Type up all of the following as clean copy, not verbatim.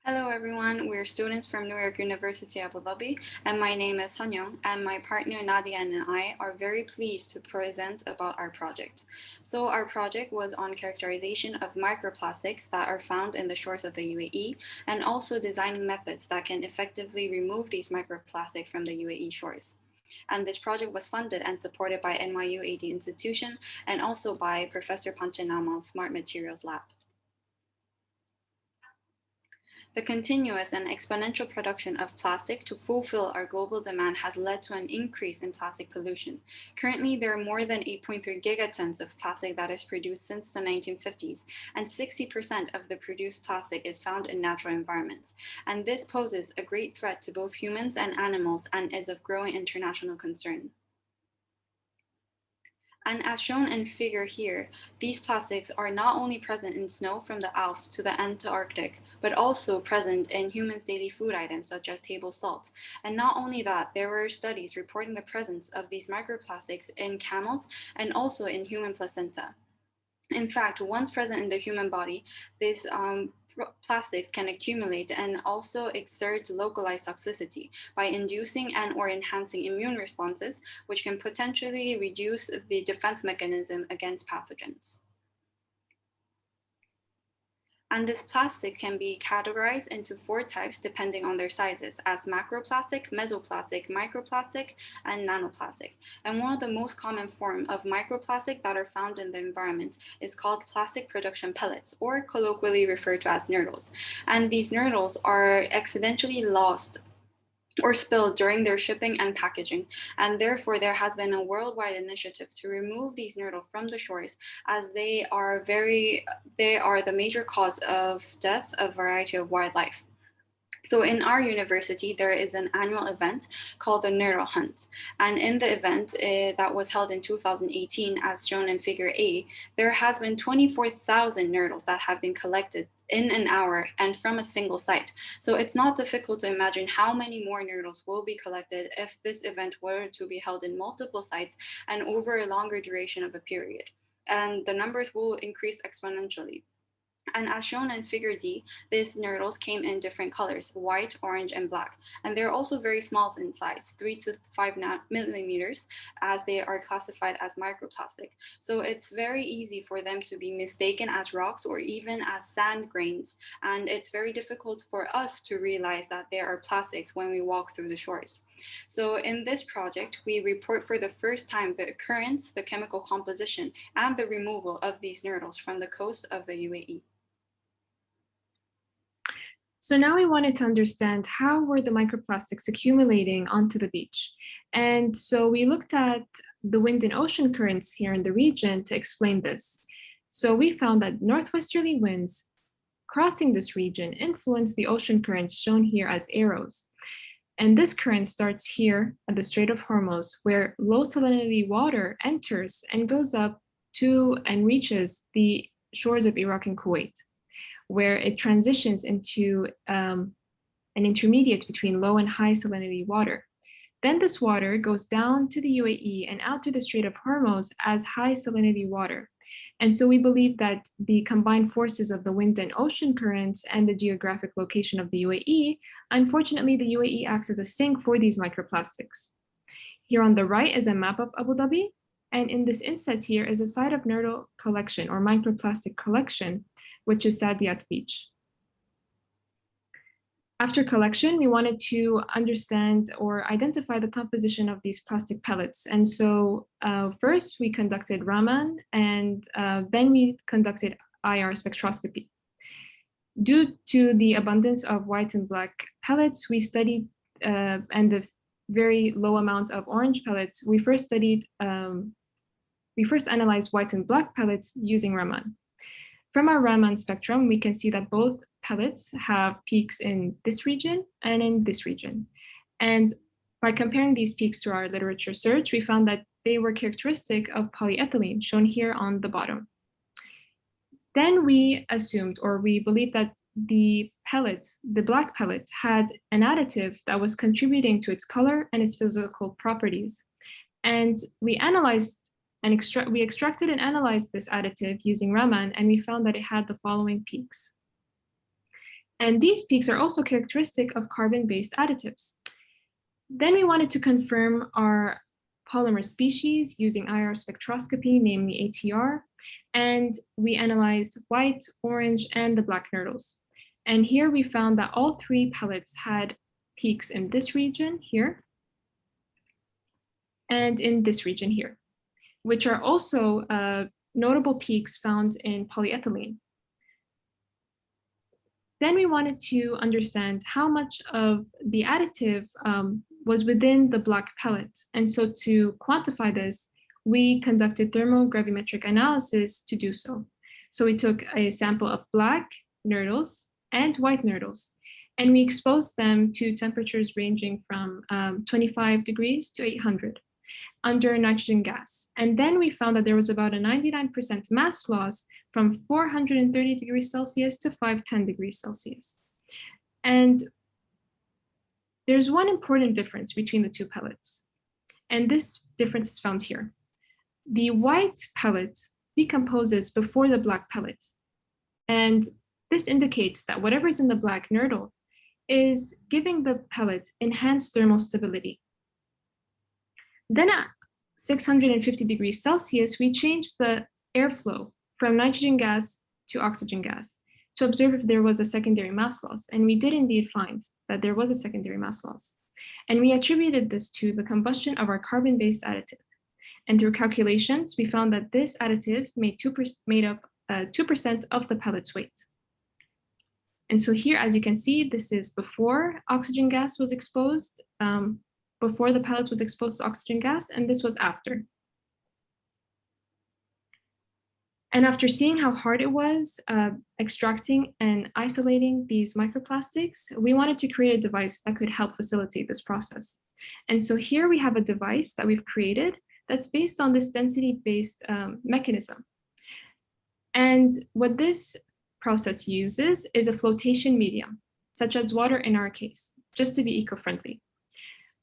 Hello everyone, we're students from New York University Abu Dhabi, and my name is Hanyong, and my partner Nadia and I are very pleased to present about our project. So our project was on characterization of microplastics that are found in the shores of the UAE, and also designing methods that can effectively remove these microplastics from the UAE shores. And this project was funded and supported by NYU AD Institution and also by Professor Panchanamal's Smart Materials Lab. The continuous and exponential production of plastic to fulfill our global demand has led to an increase in plastic pollution. Currently, there are more than 8.3 gigatons of plastic that is produced since the 1950s, and 60% of the produced plastic is found in natural environments. And this poses a great threat to both humans and animals and is of growing international concern. And as shown in figure here, these plastics are not only present in snow from the Alps to the Antarctic, but also present in humans' daily food items such as table salt. And not only that, there were studies reporting the presence of these microplastics in camels and also in human placenta. In fact, once present in the human body, these plastics can accumulate and also exert localized toxicity by inducing and or enhancing immune responses, which can potentially reduce the defense mechanism against pathogens. And this plastic can be categorized into 4 types depending on their sizes, as macroplastic, mesoplastic, microplastic, and nanoplastic. And one of the most common forms of microplastic that are found in the environment is called plastic production pellets, or colloquially referred to as nurdles. And these nurdles are accidentally lost or spilled during their shipping and packaging, and therefore there has been a worldwide initiative to remove these nurdles from the shores, as they are the major cause of death of a variety of wildlife. So in our university, there is an annual event called the Nurdle Hunt. And in the event that was held in 2018, as shown in figure A, there has been 24,000 nurdles that have been collected in an hour and from a single site. So it's not difficult to imagine how many more nurdles will be collected if this event were to be held in multiple sites and over a longer duration of a period. And the numbers will increase exponentially. And as shown in figure D, these nurdles came in different colors, white, orange, and black. And they're also very small in size, 3 to 5 millimeters, as they are classified as microplastic. So it's very easy for them to be mistaken as rocks or even as sand grains. And it's very difficult for us to realize that there are plastics when we walk through the shores. So in this project, we report for the first time the occurrence, the chemical composition, and the removal of these nurdles from the coast of the UAE. So now we wanted to understand how were the microplastics accumulating onto the beach. And so we looked at the wind and ocean currents here in the region to explain this. So we found that northwesterly winds crossing this region influence the ocean currents shown here as arrows. And this current starts here at the Strait of Hormuz, where low salinity water enters and goes up to and reaches the shores of Iraq and Kuwait, where it transitions into an intermediate between low and high salinity water. Then this water goes down to the UAE and out through the Strait of Hormuz as high salinity water. And so we believe that the combined forces of the wind and ocean currents and the geographic location of the UAE, unfortunately, the UAE acts as a sink for these microplastics. Here on the right is a map of Abu Dhabi. And in this inset here is a site of nurdle collection or microplastic collection, which is Saadiyat Beach. After collection, we wanted to understand or identify the composition of these plastic pellets. And so first we conducted Raman and then we conducted IR spectroscopy. Due to the abundance of white and black pellets, we studied and the very low amount of orange pellets, we first analyzed white and black pellets using Raman. From our Raman spectrum, we can see that both pellets have peaks in this region and in this region. And by comparing these peaks to our literature search, we found that they were characteristic of polyethylene, shown here on the bottom. Then we assumed, or we believed that the pellet, the black pellet, had an additive that was contributing to its color and its physical properties. And we analyzed and we extracted and analyzed this additive using Raman, and we found that it had the following peaks. And these peaks are also characteristic of carbon-based additives. Then we wanted to confirm our polymer species using IR spectroscopy, namely ATR, and we analyzed white, orange, and the black nurdles. And here we found that all three pellets had peaks in this region here and in this region here, which are also notable peaks found in polyethylene. Then we wanted to understand how much of the additive was within the black pellet. And so to quantify this, we conducted thermogravimetric analysis to do so. So we took a sample of black nurdles and white nurdles, and we exposed them to temperatures ranging from 25 degrees to 800 under nitrogen gas. And then we found that there was about a 99% mass loss from 430 degrees Celsius to 510 degrees Celsius. And there's one important difference between the two pellets, and this difference is found here. The white pellet decomposes before the black pellet, and this indicates that whatever is in the black nurdle is giving the pellet enhanced thermal stability. Then at 650 degrees Celsius, we changed the airflow from nitrogen gas to oxygen gas to observe if there was a secondary mass loss. And we did indeed find that there was a secondary mass loss. And we attributed this to the combustion of our carbon-based additive. And through calculations, we found that this additive made up 2% of the pellet's weight. And so here, as you can see, this is before oxygen gas was exposed, before the pellet was exposed to oxygen gas, and this was after. And after seeing how hard it was extracting and isolating these microplastics, we wanted to create a device that could help facilitate this process. And so here we have a device that we've created that's based on this density-based mechanism. And what this process uses is a flotation medium, such as water in our case, just to be eco-friendly.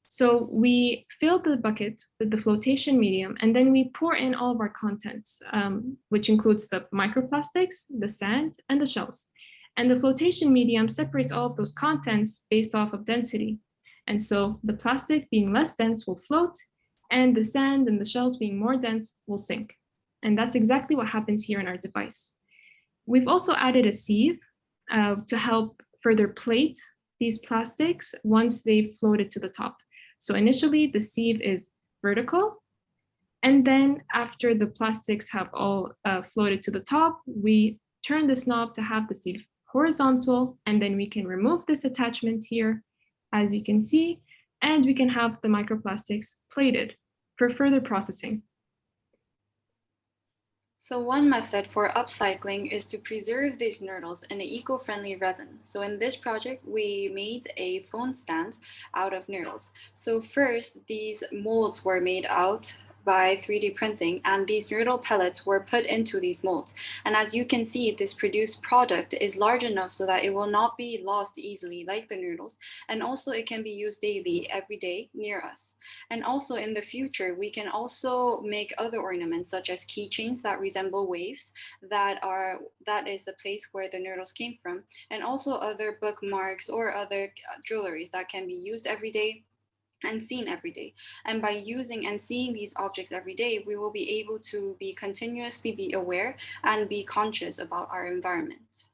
So we fill the bucket with the flotation medium, and then we pour in all of our contents, which includes the microplastics, the sand, and the shells. And the flotation medium separates all of those contents based off of density. And so the plastic being less dense will float, and the sand and the shells being more dense will sink. And that's exactly what happens here in our device. We've also added a sieve to help further plate these plastics once they've floated to the top. So initially the sieve is vertical, and then after the plastics have all floated to the top, we turn this knob to have the sieve horizontal, and then we can remove this attachment here, as you can see, and we can have the microplastics plated for further processing. So one method for upcycling is to preserve these nurdles in an eco-friendly resin. So in this project, we made a phone stand out of nurdles. So first, these molds were made out by 3D printing, and these nurdle pellets were put into these molds. And as you can see, this produced product is large enough so that it will not be lost easily like the nurdles, and also it can be used daily, every day near us. And also in the future, we can also make other ornaments such as keychains that resemble waves that is the place where the nurdles came from, and also other bookmarks or other jewelries that can be used every day and seen every day. And by using and seeing these objects every day, we will be able to continuously be aware and be conscious about our environment.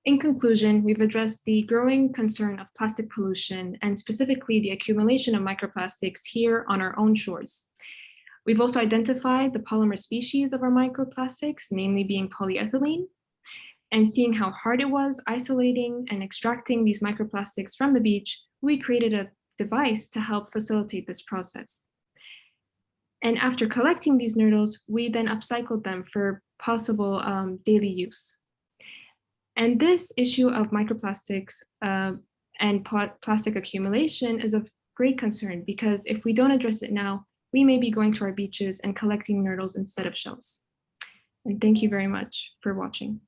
In conclusion, we've addressed the growing concern of plastic pollution and specifically the accumulation of microplastics here on our own shores. We've also identified the polymer species of our microplastics, namely being polyethylene, and seeing how hard it was isolating and extracting these microplastics from the beach, we created a device to help facilitate this process. And after collecting these nurdles, we then upcycled them for possible daily use. And this issue of microplastics and plastic accumulation is of great concern, because if we don't address it now, we may be going to our beaches and collecting nurdles instead of shells. And thank you very much for watching.